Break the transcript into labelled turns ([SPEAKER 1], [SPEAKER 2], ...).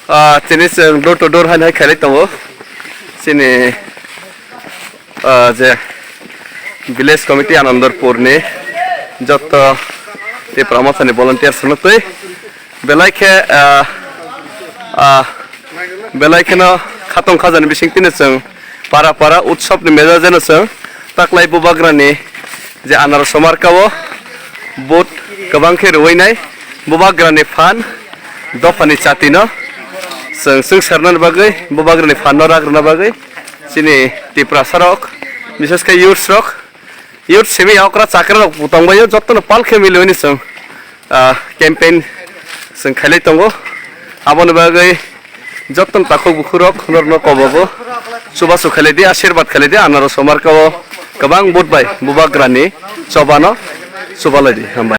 [SPEAKER 1] Sini seng door to door hai khalai tongo. Sini je village committee Anandarpur ni joto te promotion ni volunteer sunutoi belai ke no khatong khajani bising tini seng para utsob ni meja jeno seng taklai bubagrani je anar somarkao bot gobang khe ruinai bubagrani fan dofani chatino seng sarnan bagai bubagrani fan no ragrana bagai sini tipra sarok বিশেষ করে youth semi আকরা চাকরা তংবাयो যতন পালখে মিলনি song campaign song খাইলাই তঙ্গো আবন বাগৈ যতন তাকো বুখুরক নরন কবগো সুবাসু খাইলাই দি আশীর্বাদ খাইলাই দি আনার সমারকাও गोबां बुटबाय बुबाग्रानि चबानो सुबालायदि हामबाय।